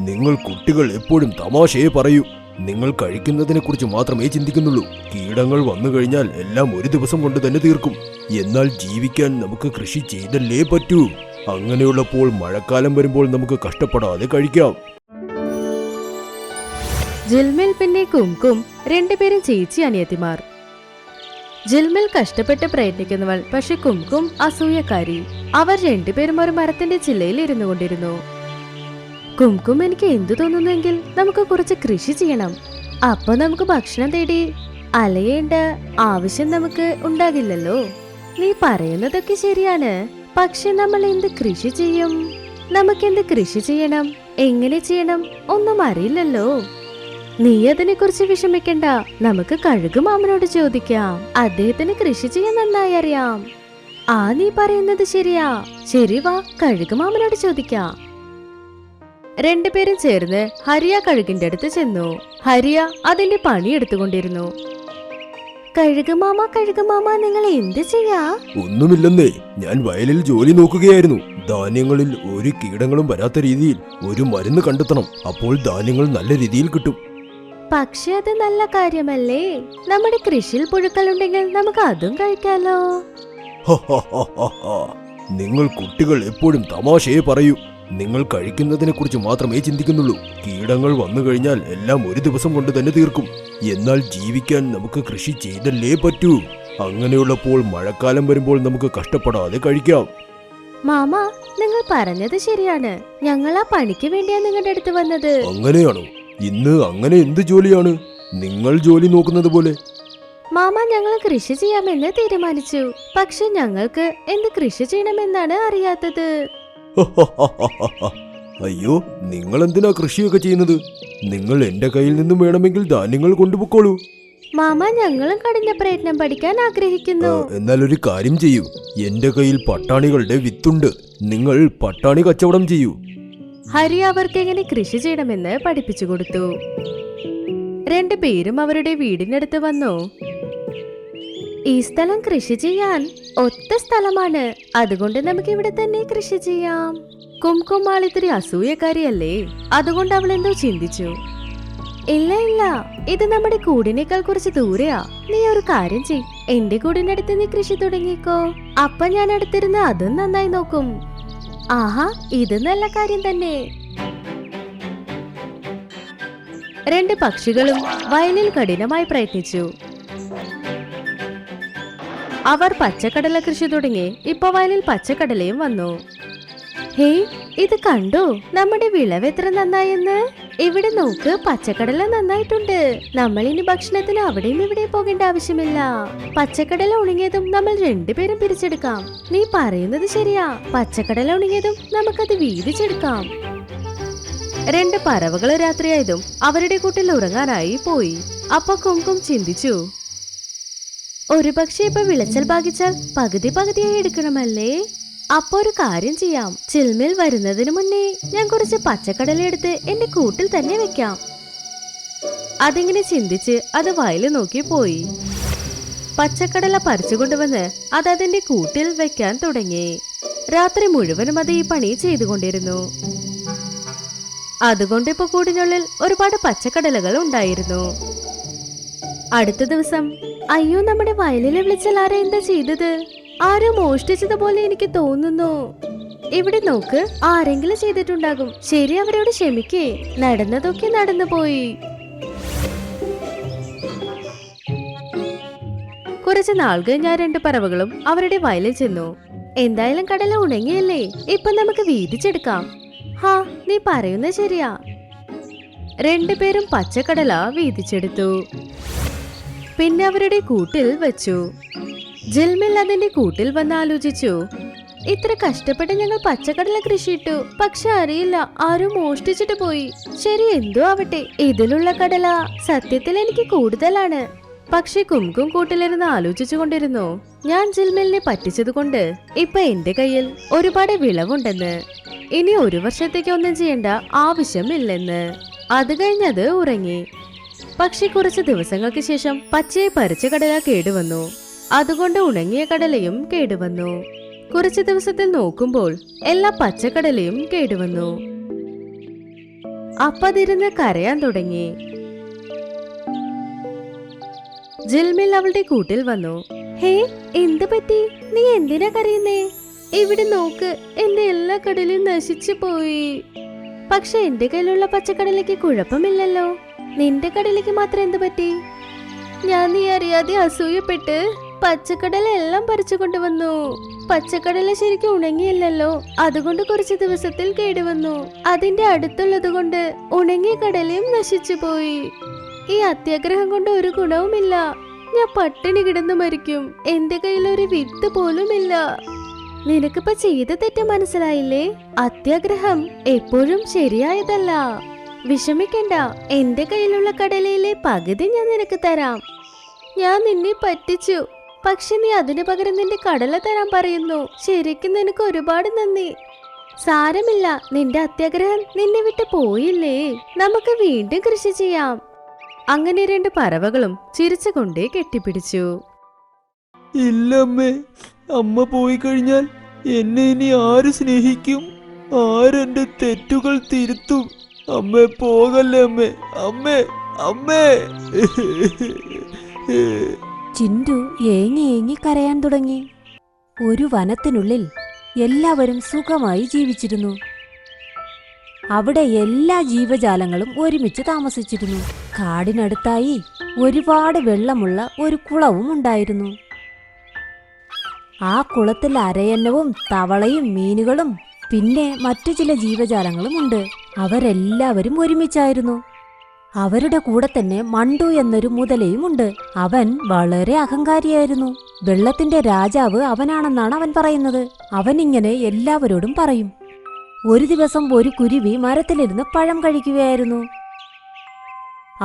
നിങ്ങൾ കുട്ടികൾ എപ്പോഴും തമാശയെ പറയൂ. നിങ്ങൾ കഴിക്കുന്നതിനെ കുറിച്ച് മാത്രമേ ചിന്തിക്കുന്നുള്ളൂ. കീടങ്ങൾ വന്നു കഴിഞ്ഞാൽ എല്ലാം ഒരു ദിവസം കൊണ്ട് തന്നെ തീർക്കും. എന്നാൽ ജീവിക്കാൻ നമുക്ക് കൃഷി ചെയ്തല്ലേ പറ്റൂ. അങ്ങനെയുള്ളപ്പോൾ മഴക്കാലം വരുമ്പോൾ നമുക്ക് കഷ്ടപ്പെടാതെ കഴിക്കാം. ജിൽമിൽ പിന്നെ കുംകും രണ്ടുപേരും ചേച്ചി അനിയത്തിമാർ. ജിൽമിൽ കഷ്ടപ്പെട്ട് പ്രയത്നിക്കുന്നവൾ, പക്ഷെ കുംകും അസൂയക്കാരി. അവർ രണ്ടുപേരും ഒരു മരത്തിന്റെ ചില്ലയിൽ ഇരുന്നു കൊണ്ടിരുന്നു. കുംകും, എനിക്ക് എന്തു തോന്നുന്നെങ്കിൽ നമുക്ക് കുറച്ച് കൃഷി ചെയ്യണം. അപ്പൊ നമുക്ക് ഭക്ഷണം തേടി അലയേണ്ട ആവശ്യം നമുക്ക് ഉണ്ടാകില്ലല്ലോ. നീ പറയുന്നതൊക്കെ ശരിയാണ്, പക്ഷെ നമ്മൾ എന്ത് കൃഷി ചെയ്യും? നമുക്കെന്ത് കൃഷി ചെയ്യണം, എങ്ങനെ ചെയ്യണം ഒന്നും അറിയില്ലല്ലോ. നീ അതിനെ കുറിച്ച് വിഷമിക്കണ്ട. നമുക്ക് കഴുകുമാമനോട് ചോദിക്കാം. അദ്ദേഹത്തിന് കൃഷി ചെയ്യാൻ നന്നായി അറിയാം. നീ പറയുന്നത് ശരിയാ. ശരി, വാ കഴുകുമാമനോട് ചോദിക്കാം. രണ്ടുപേരും ചേർന്ന് ഹരിയ കഴുകിന്റെ അടുത്ത് ചെന്നു. ഹരിയ അതിന്റെ പണിയെടുത്തുകൊണ്ടിരുന്നു. കഴുകുമാമ, നിങ്ങൾ എന്ത് ചെയ്യാ? ഒന്നുമില്ലെന്നേ, ഞാൻ വയലിൽ ജോലി നോക്കുകയായിരുന്നു. ധാന്യങ്ങളിൽ ഒരു കീടങ്ങളും വരാത്ത രീതിയിൽ ഒരു മരുന്ന് കണ്ടെത്തണം. അപ്പോൾ ധാന്യങ്ങൾ നല്ല രീതിയിൽ കിട്ടും. പക്ഷെ അത് നല്ല കാര്യമല്ലേ? നമ്മുടെ കൃഷിയിൽ പുഴുക്കളുണ്ടെങ്കിൽ നമുക്ക് അതും കഴിക്കാലോ. നിങ്ങൾ കുട്ടികൾ എപ്പോഴും തമാശയെ പറയൂ. നിങ്ങൾ കഴിക്കുന്നതിനെ കുറിച്ച് മാത്രമേ ചിന്തിക്കുന്നുള്ളൂ. കീടങ്ങൾ വന്നു കഴിഞ്ഞാൽ എല്ലാം ഒരു ദിവസം കൊണ്ട് തന്നെ തീർക്കും. എന്നാൽ ജീവിക്കാൻ നമുക്ക് കൃഷി ചെയ്തല്ലേ പറ്റൂ. അങ്ങനെയുള്ളപ്പോൾ മഴക്കാലം വരുമ്പോൾ നമുക്ക് കഷ്ടപ്പെടാതെ കഴിക്കാം. മാമ, നിങ്ങൾ പറഞ്ഞത് ശരിയാണ്. ഞങ്ങൾ ആ പണിക്ക് വേണ്ടിയാ നിങ്ങളുടെ അടുത്ത് വന്നത്. അങ്ങനെയാണോ? ഇന്ന് അങ്ങനെ എന്ത് ജോലിയാണ്? നിങ്ങൾ ജോലി നോക്കുന്നത് പോലെ. മാമ, ഞങ്ങൾ കൃഷി ചെയ്യാമെന്ന് തീരുമാനിച്ചു. പക്ഷെ ഞങ്ങൾക്ക് എന്ത് കൃഷി ചെയ്യണമെന്നാണ് അറിയാത്തത്. അയ്യോ, നിങ്ങൾ എന്തിനാ കൃഷിയൊക്കെ ചെയ്യുന്നത്? നിങ്ങൾ എന്റെ കയ്യിൽ നിന്നും വേണമെങ്കിൽ ധാന്യങ്ങൾ കൊണ്ടുപോയിക്കോളൂ. മാമ, ഞങ്ങളും കഠിന പ്രയത്നം പഠിക്കാൻ ആഗ്രഹിക്കുന്നു. എന്നാൽ ഒരു കാര്യം ചെയ്യൂ. എന്റെ കയ്യിൽ പട്ടാണികളുടെ വിത്തുണ്ട്. നിങ്ങൾ പട്ടാണി കച്ചവടം ചെയ്യൂ. ഹരി അവർക്ക് എങ്ങനെ കൃഷി ചെയ്യണമെന്ന് പഠിപ്പിച്ചു കൊടുത്തു. രണ്ടുപേരും അവരുടെ വീടിനടുത്ത് വന്നു. ഈ സ്ഥലം കൃഷി ചെയ്യാൻ ഒത്ത സ്ഥലമാണ്. അതുകൊണ്ട് നമുക്ക് ഇവിടെ തന്നെ കൃഷി ചെയ്യാം. കുംകും ആളിത്തിരി അസൂയക്കാരിയല്ലേ, അതുകൊണ്ട് അവൾ എന്തോ ചിന്തിച്ചു. ഇല്ല, ഇത് നമ്മുടെ കൂടിനേക്കാൾ കുറച്ച് ദൂരെയാ. നീ ഒരു കാര്യം ചെയ്, എന്റെ കൂടിനടുത്ത് നീ കൃഷി തുടങ്ങിക്കോ. അപ്പൊ ഞാൻ അടുത്തിരുന്ന് അതും നന്നായി നോക്കും. ആഹാ, ഇത് നല്ല കാര്യം തന്നെ. രണ്ട് പക്ഷികളും വയലിൽ കഠിനമായി പ്രയത്നിച്ചു. അവർ പച്ചക്കടല കൃഷി തുടങ്ങി. ഇപ്പൊ വയലിൽ പച്ചക്കടലയും വന്നു. ഹേയ്, ഇത് കണ്ടോ നമ്മുടെ വിളവ് എത്ര നന്നായെന്ന്? ഇവിടെ നോക്ക്, പച്ചക്കടല നന്നായിട്ടുണ്ട്. നമ്മൾ ഇനി ഭക്ഷണത്തിന് അവിടെയും ഇവിടെയും പോകേണ്ട ആവശ്യമില്ല. പച്ചക്കടല ഉണങ്ങിയതും നമ്മൾ രണ്ടുപേരും പിരിച്ചെടുക്കാം. നീ പറയുന്നത് ശരിയാ. പച്ചക്കടല ഉണങ്ങിയതും നമുക്കത് വീതിച്ചെടുക്കാം. രണ്ട് പറവകൾ രാത്രിയായതും അവരുടെ കൂട്ടിൽ ഉറങ്ങാനായി പോയി. അപ്പൊ കുംകും ചിന്തിച്ചു, ഒരു പക്ഷേ ഇപ്പൊ വിളച്ചൽ ഭാഗിച്ചാൽ പകുതിയായി എടുക്കണമല്ലേ? അപ്പൊ ഒരു കാര്യം ചെയ്യാം. ചിൽമിൽ വരുന്നതിന് മുന്നേ ഞാൻ കുറച്ച് പച്ചക്കടല എടുത്ത് എന്റെ കൂട്ടിൽ തന്നെ വെക്കാം. അതിങ്ങനെ ചിന്തിച്ച് അത് വയല് നോക്കി പോയി. പച്ചക്കടല പറിച്ചുകൊണ്ടുവന്ന് അത് അതിന്റെ കൂട്ടിൽ വെക്കാൻ തുടങ്ങി. രാത്രി മുഴുവനും അത് ഈ പണി ചെയ്തുകൊണ്ടിരുന്നു. അതുകൊണ്ട് ഇപ്പൊ കൂടിനുള്ളിൽ ഒരുപാട് പച്ചക്കടലകൾ ഉണ്ടായിരുന്നു. അടുത്ത ദിവസം, അയ്യോ, നമ്മുടെ വയലിലെ വിളിച്ചാൽ ആരാ എന്താ ചെയ്തത്? ആരോ മോഷ്ടിച്ചതുപോലെ എനിക്ക് തോന്നുന്നു. ഇവിടെ നോക്ക്, ആരെങ്കിലും ചെയ്തിട്ടുണ്ടാകും. ശരി, അവരോട് ക്ഷമിക്കേ. നടന്നതൊക്കെ നടന്നുപോയി. കുറച്ച് നാൾ കഴിഞ്ഞ രണ്ട് പറവകളും അവരുടെ വയലിൽ ചെന്നു. എന്തായാലും കടല ഉണങ്ങിയല്ലേ, ഇപ്പൊ നമുക്ക് വീതിച്ചെടുക്കാം. ഹാ, നീ പറയുന്നത് ശരിയാ. രണ്ടുപേരും പച്ചക്കടല വീതിച്ചെടുത്തു. പിന്നെ അവരുടെ കൂട്ടിൽ വെച്ചു. ജിൽമിൽ അതിന്റെ കൂട്ടിൽ വന്ന് ആലോചിച്ചു, ഇത്ര കഷ്ടപ്പെട്ട് ഞങ്ങൾ പച്ചക്കടല കൃഷിയിട്ടു, പക്ഷെ അറിയില്ല, ആരും മോഷ്ടിച്ചിട്ട് പോയി. ശരി, എന്തോ ആവട്ടെ, ഇതിലുള്ള കടല സത്യത്തിൽ എനിക്ക് കൂടുതലാണ്. പക്ഷെ കുംകും കൂട്ടിലിരുന്ന് ആലോചിച്ചു കൊണ്ടിരുന്നു, ഞാൻ ജിൽമിലിനെ പറ്റിച്ചതുകൊണ്ട് ഇപ്പൊ എന്റെ കയ്യിൽ ഒരുപാട് വിളവുണ്ടെന്ന്. ഇനി ഒരു വർഷത്തേക്ക് ഒന്നും ചെയ്യേണ്ട ആവശ്യമില്ലെന്ന്. അത് കഴിഞ്ഞത് ഉറങ്ങി. പക്ഷെ കുറച്ച് ദിവസങ്ങൾക്ക് ശേഷം പച്ചയെ പറിച്ച കടല കേടുവന്നു. അതുകൊണ്ട് ഉണങ്ങിയ കടലയും കേടുവന്നു. കുറച്ചു ദിവസത്തിൽ നോക്കുമ്പോൾ എല്ലാ പച്ചക്കടലയും കേടുവന്നു. അപ്പതിരുന്ന് കരയാൻ തുടങ്ങി. ജിൽമിൽ അവളുടെ കൂട്ടിൽ വന്നു. ഹേ, എന്ത് പറ്റി? നീ എന്തിനാ കരയുന്നേ? ഇവിടെ നോക്ക്, എന്റെ എല്ലാ കടലും നശിച്ചു പോയി. പക്ഷെ എന്റെ കയ്യിലുള്ള പച്ചക്കടലയ്ക്ക് കുഴപ്പമില്ലല്ലോ. നിന്റെ കടലയ്ക്ക് മാത്രം എന്ത് പറ്റി? ഞാൻ നീ അറിയാതെ അസൂയപ്പെട്ട് പച്ചക്കടല എല്ലാം പറിച്ചു കൊണ്ടുവന്നു. പച്ചക്കടല ശരിക്കും ഉണങ്ങിയില്ലല്ലോ, അതുകൊണ്ട് കുറച്ച് ദിവസത്തിൽ കേടുവന്നു. അതിന്റെ അടുത്തുള്ളത് കൊണ്ട് ഉണങ്ങിയ കടലയും നശിച്ചു പോയി. ഈ അത്യാഗ്രഹം കൊണ്ട് ഒരു ഗുണവുമില്ല. ഞാൻ പട്ടിണി കിടന്നു മരിക്കും. എന്റെ കയ്യിൽ ഒരു വിത്ത് പോലുമില്ല. നിനക്കിപ്പോ ചെയ്ത തെറ്റ് മനസ്സിലായില്ലേ? അത്യാഗ്രഹം എപ്പോഴും ശരിയായതല്ല. വിഷമിക്കണ്ട, എന്റെ കയ്യിലുള്ള കടലയിലെ പകുതി ഞാൻ നിനക്ക് തരാം. ഞാൻ നിന്നെ പറ്റിച്ചു, പക്ഷെ നീ അതിനു പകരം നിന്റെ കടല തരാൻ പറയുന്നു. ശരിക്കും നിനക്ക് ഒരുപാട് നന്ദി. സാരമില്ല, നിന്റെ അത്യാഗ്രഹം നിന്നെ വിട്ട് പോയില്ലേ. നമുക്ക് വീണ്ടും കൃഷി ചെയ്യാം. അങ്ങനെ രണ്ട് പറവകളും ചിരിച്ചുകൊണ്ടേ കെട്ടിപ്പിടിച്ചു. ഇല്ലമ്മേ, അമ്മ പോയി കഴിഞ്ഞാൽ എന്നെ ഇനി ആര് സ്നേഹിക്കും? ആരെന്റെ തെറ്റുകൾ തിരുത്തും? അമ്മേ, പോകല്ലേ അമ്മേ, അമ്മേ, അമ്മേ. ചിന്തു ഏങ്ങി ഏങ്ങി കരയാൻ തുടങ്ങി. ഒരു വനത്തിനുള്ളിൽ എല്ലാവരും സുഖമായി ജീവിച്ചിരുന്നു. അവിടെ എല്ലാ ജീവജാലങ്ങളും ഒരുമിച്ച് താമസിച്ചിരുന്നു. കാടിനടുത്തായി ഒരുപാട് വെള്ളമുള്ള ഒരു കുളവും ഉണ്ടായിരുന്നു. ആ കുളത്തിൽ അരയന്നവും തവളയും മീനുകളും പിന്നെ മറ്റു ചില ജീവജാലങ്ങളും ഉണ്ട്. അവരെല്ലാവരും ഒരുമിച്ചായിരുന്നു. അവരുടെ കൂടെ തന്നെ മണ്ടു എന്നൊരു മുതലയുമുണ്ട്. അവൻ വളരെ അഹങ്കാരിയായിരുന്നു. വെള്ളത്തിന്റെ രാജാവ് അവനാണെന്നാണ് അവൻ പറയുന്നത്. അവനിങ്ങനെ എല്ലാവരോടും പറയും. ഒരു ദിവസം ഒരു കുരുവി മരത്തിലിരുന്ന് പഴം കഴിക്കുകയായിരുന്നു.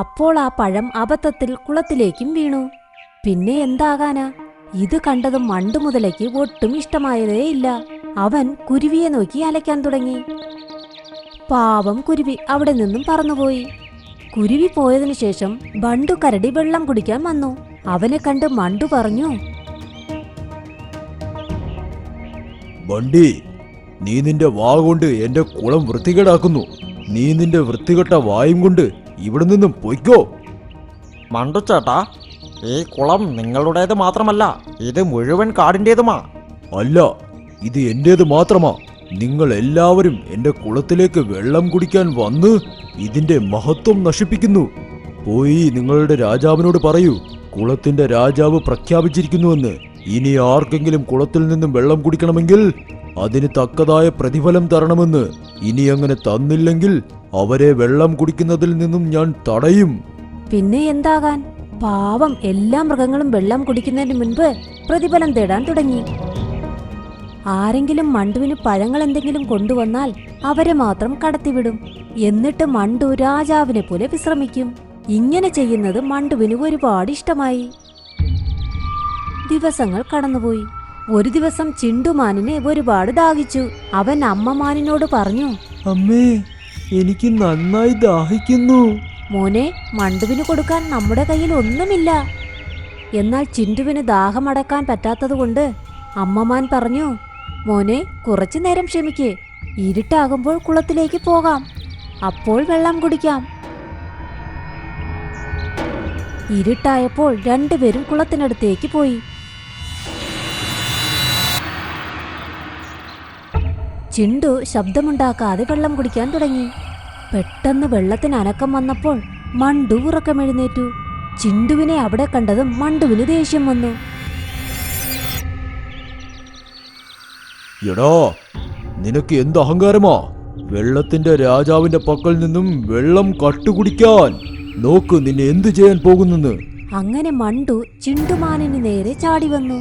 അപ്പോൾ ആ പഴം അബദ്ധത്തിൽ കുളത്തിലേക്കും വീണു. പിന്നെ എന്താകാനാ? ഇത് കണ്ടതും മണ്ടു മുതലയ്ക്ക് ഒട്ടും ഇഷ്ടമായതേയില്ല. അവൻ കുരുവിയെ നോക്കി അലയ്ക്കാൻ തുടങ്ങി. പാവം കുരുവി അവിടെ നിന്നും പറന്നുപോയി. കുരുവി പോയതിനു ശേഷം ബണ്ടു കരടി വെള്ളം കുടിക്കാൻ വന്നു. അവനെ കണ്ട് മണ്ടു പറഞ്ഞു, ബണ്ടി, നീ നിന്റെ വാ കൊണ്ട് എന്റെ കുളം വൃത്തികേടാക്കുന്നു. നീ നിന്റെ വൃത്തികെട്ട വായും കൊണ്ട് ഇവിടെ നിന്നും പൊയ്ക്കോ. മണ്ടുച്ചേട്ടാ, ഈ കുളം നിങ്ങളുടേത് മാത്രമല്ല, ഇത് മുഴുവൻ കാടിൻ്റെതുമാ. അല്ല, ഇത് എന്റേത് മാത്രമാ. നിങ്ങൾ എല്ലാവരും എന്റെ കുളത്തിലേക്ക് വെള്ളം കുടിക്കാൻ വന്ന് ഇതിന്റെ മഹത്വം നശിപ്പിക്കുന്നു. പോയി നിങ്ങളുടെ രാജാവിനോട് പറയൂ, കുളത്തിന്റെ രാജാവ് പ്രഖ്യാപിച്ചിരിക്കുന്നുവെന്ന്. ഇനി ആർക്കെങ്കിലും കുളത്തിൽ നിന്നും വെള്ളം കുടിക്കണമെങ്കിൽ അതിന് തക്കതായ പ്രതിഫലം തരണമെന്ന്. ഇനി അങ്ങനെ തന്നില്ലെങ്കിൽ അവരെ വെള്ളം കുടിക്കുന്നതിൽ നിന്നും ഞാൻ തടയും. പിന്നെ എന്താകാൻ? പാവം എല്ലാ മൃഗങ്ങളും വെള്ളം കുടിക്കുന്നതിന് മുൻപ് പ്രതിഫലം തേടാൻ തുടങ്ങി. ആരെങ്കിലും മണ്ടുവിന് പഴങ്ങൾ എന്തെങ്കിലും കൊണ്ടുവന്നാൽ അവരെ മാത്രം കടത്തിവിടും. എന്നിട്ട് മണ്ടു രാജാവിനെ പോലെ വിശ്രമിക്കും. ഇങ്ങനെ ചെയ്യുന്നത് മണ്ടുവിന് ഒരുപാട് ഇഷ്ടമായി. ദിവസങ്ങൾ കടന്നുപോയി. ഒരു ദിവസം ചിണ്ടുമാനിനെ ഒരുപാട് ദാഹിച്ചു. അവൻ അമ്മമാനിനോട് പറഞ്ഞു, അമ്മേ, എനിക്ക് നന്നായി ദാഹിക്കുന്നു. മോനെ, മണ്ടുവിന് കൊടുക്കാൻ നമ്മുടെ കയ്യിൽ ഒന്നുമില്ല. എന്നാൽ ചിണ്ടുവിന് ദാഹമടക്കാൻ പറ്റാത്തതുകൊണ്ട് അമ്മമാൻ പറഞ്ഞു, മോനെ, കുറച്ചു നേരം ക്ഷമിക്ക്. ഇരുട്ടാകുമ്പോൾ കുളത്തിലേക്ക് പോകാം. അപ്പോൾ വെള്ളം കുടിക്കാം. ഇരുട്ടായപ്പോൾ രണ്ടുപേരും കുളത്തിനടുത്തേക്ക് പോയി. ചിണ്ടു ശബ്ദമുണ്ടാക്കാതെ വെള്ളം കുടിക്കാൻ തുടങ്ങി. പെട്ടെന്ന് വെള്ളത്തിന് അനക്കം വന്നപ്പോൾ മണ്ടു ഉറക്കമെഴുന്നേറ്റു. ചിണ്ടുവിനെ അവിടെ കണ്ടതും മണ്ടുവിന് ദേഷ്യം വന്നു. എടാ, നിനക്ക് എന്ത് അഹങ്കാരമാ? വെള്ളത്തിന്റെ രാജാവിന്റെ പക്കൽ നിന്നും വെള്ളം കട്ടുകുടിക്കാൻ. നോക്ക് നിന്നെ എന്തു ചെയ്യാൻ പോകുന്നെന്ന്. അങ്ങനെ മണ്ടു ചിണ്ടുമാനിന് നേരെ ചാടി വന്നു.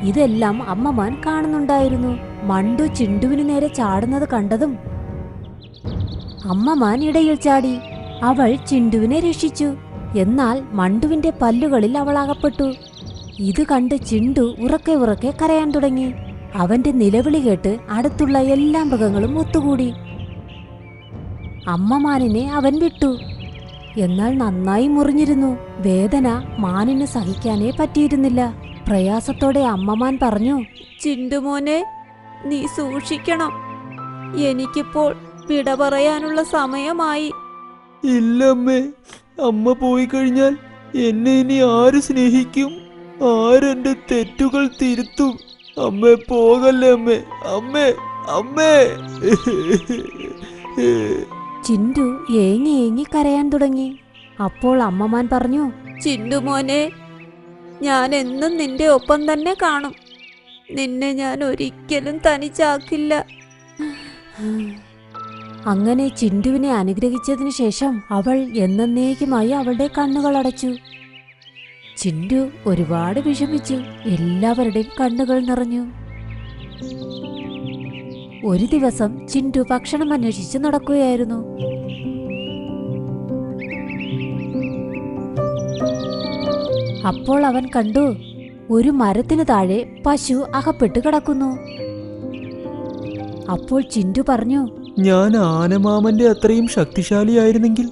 ഇതെല്ലാം അമ്മമാൻ കാണുന്നുണ്ടായിരുന്നു. മണ്ടു ചിണ്ടുവിന് നേരെ ചാടുന്നത് കണ്ടതും അമ്മമാൻ ഇടയിൽ ചാടി. അവൾ ചിണ്ടുവിനെ രക്ഷിച്ചു. എന്നാൽ മണ്ടുവിന്റെ പല്ലുകളിൽ അവൾ അകപ്പെട്ടു. ഇത് കണ്ട് ചിണ്ടു ഉറക്കെ ഉറക്കെ കരയാൻ തുടങ്ങി. അവന്റെ നിലവിളി കേട്ട് അടുത്തുള്ള എല്ലാ മൃഗങ്ങളും ഒത്തുകൂടി. അമ്മമാനിനെ അവൻ വിട്ടു. എന്നാൽ നന്നായി മുറിഞ്ഞിരുന്നു. വേദന മാനിന് സഹിക്കാനേ പറ്റിയിരുന്നില്ല. പ്രയാസത്തോടെ അമ്മമാൻ പറഞ്ഞു, ചിണ്ടുമോനെ, നീ സൂക്ഷിക്കണം. എനിക്കിപ്പോൾ വിട പറയാനുള്ള സമയമായി. ഇല്ലമ്മേ, അമ്മ പോയി കഴിഞ്ഞാൽ എന്നെ ഇനി ആര് സ്നേഹിക്കും? ആരെന്റെ തെറ്റുകൾ തിരുത്തും? അമ്മേ, പോകല്ലേ അമ്മേ, അമ്മേ, അമ്മേ. ചിണ്ടു ഏങ്ങി ഏങ്ങി കരയാൻ തുടങ്ങി. അപ്പോൾ അമ്മമാൻ പറഞ്ഞു, ചിണ്ടുമോനെ, ഞാൻ എന്നും നിന്റെ ഒപ്പം തന്നെ കാണും. നിന്നെ ഞാൻ ഒരിക്കലും തനിച്ചാക്കില്ല. അങ്ങനെ ചിണ്ടുവിനെ അനുഗ്രഹിച്ചതിനു ശേഷം അവൾ എന്നേക്കുമായി അവളുടെ കണ്ണുകൾ അടച്ചു. ചിണ്ടു ഒരുപാട് വിഷമിച്ചു. എല്ലാവരുടെയും കണ്ണുകൾ നിറഞ്ഞു. ഒരു ദിവസം ചിണ്ടു ഭക്ഷണം അന്വേഷിച്ച് നടക്കുകയായിരുന്നു. അപ്പോൾ അവൻ കണ്ടു, ഒരു മരത്തിന് താഴെ പശു അകപ്പെട്ട് കിടക്കുന്നു. അപ്പോൾ ചിണ്ടു പറഞ്ഞു, ഞാൻ ആനമാമന്റെ അത്രയും ശക്തിശാലിയായിരുന്നെങ്കിൽ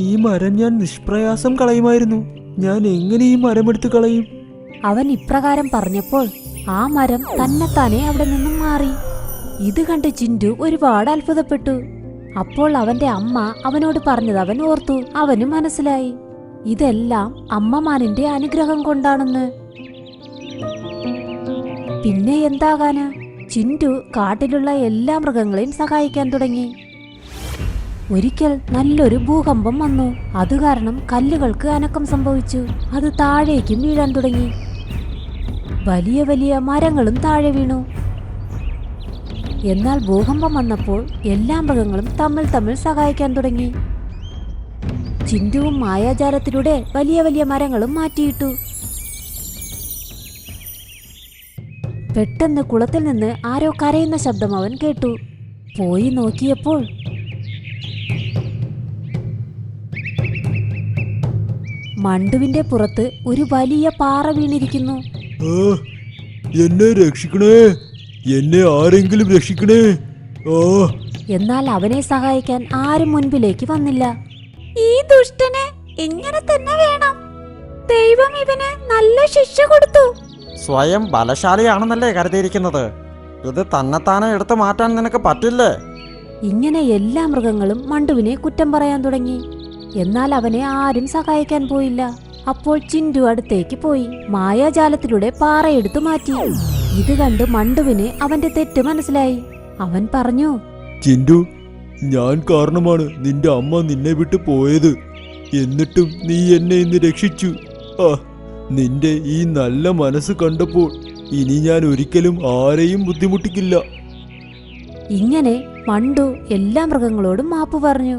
ഈ മരം ഞാൻ നിഷ്പ്രയാസം കളയുമായിരുന്നു. ഞാൻ എങ്ങനെ ഈ മരമെടുത്ത് കളയും? അവൻ ഇപ്രകാരം പറഞ്ഞപ്പോൾ ആ മരം തന്നെത്താനെ അവിടെ നിന്നും മാറി. ഇത് കണ്ട് ചിണ്ടു ഒരുപാട് അത്ഭുതപ്പെട്ടു. അപ്പോൾ അവന്റെ അമ്മ അവനോട് പറഞ്ഞത് അവൻ ഓർത്തു. അവനും മനസ്സിലായി, ഇതെല്ലാം അമ്മമാനിന്റെ അനുഗ്രഹം കൊണ്ടാണെന്ന്. പിന്നെ എന്താകാന്? ചിണ്ടു കാട്ടിലുള്ള എല്ലാ മൃഗങ്ങളെയും സഹായിക്കാൻ തുടങ്ങി. ഒരിക്കൽ നല്ലൊരു ഭൂകമ്പം വന്നു. അതുകാരണം കല്ലുകൾക്ക് അനക്കം സംഭവിച്ചു. അത് താഴേക്കും വീഴാൻ തുടങ്ങി. വലിയ വലിയ മരങ്ങളും താഴെ വീണു. എന്നാൽ ഭൂകമ്പം വന്നപ്പോൾ എല്ലാ മൃഗങ്ങളും തമ്മിൽ തമ്മിൽ സഹായിക്കാൻ തുടങ്ങി. ചിണ്ടുവും മായാജാലത്തിലൂടെ വലിയ വലിയ മരങ്ങളും മാറ്റിയിട്ടു. പെട്ടെന്ന് കുളത്തിൽ നിന്ന് ആരോ കരയുന്ന ശബ്ദം അവൻ കേട്ടു. പോയി നോക്കിയപ്പോൾ മണ്ടുവിന്റെ പുറത്ത് ഒരു വലിയ പാറ വീണിരിക്കുന്നു. എന്നെ രക്ഷിക്കണേ, എന്നെ ആരെങ്കിലും രക്ഷിക്കണേ. എന്നാൽ അവനെ സഹായിക്കാൻ ആരും മുൻപിലേക്ക് വന്നില്ല. ഈ ദുഷ്ടനെ ഇങ്ങനെ തന്നെ വേണം. ദൈവം ഇവന് നല്ല ശിക്ഷ കൊടുത്തു. സ്വയം ബലശാലിയാണെന്നല്ലേ കരുതിയിരിക്കുന്നത്? ഇത് തന്നെത്താനെ എടുത്തു മാറ്റാൻ നിനക്ക് പറ്റില്ലേ? ഇങ്ങനെ എല്ലാ മൃഗങ്ങളും മണ്ടുവിനെ കുറ്റം പറയാൻ തുടങ്ങി. എന്നാൽ അവനെ ആരും സഹായിക്കാൻ പോയില്ല. അപ്പോൾ ചിണ്ടു അടുത്തേക്ക് പോയി മായാജാലത്തിലൂടെ പാറയെടുത്തു മാറ്റി. ഇത് കണ്ട് മണ്ടുവിന് അവന്റെ തെറ്റ് മനസ്സിലായി. അവൻ പറഞ്ഞു, ചിണ്ടു, ഞാൻ കാരണമാണ് നിന്റെ അമ്മ നിന്നെ വിട്ടു പോയത്. എന്നിട്ടും നീ എന്നെ ഇന്ന് രക്ഷിച്ചു. നിന്റെ ഈ നല്ല മനസ്സ് കണ്ടപ്പോൾ ഇനി ഞാൻ ഒരിക്കലും ആരെയും ബുദ്ധിമുട്ടിക്കില്ല. ഇങ്ങനെ മണ്ടു എല്ലാ മൃഗങ്ങളോടും മാപ്പ് പറഞ്ഞു.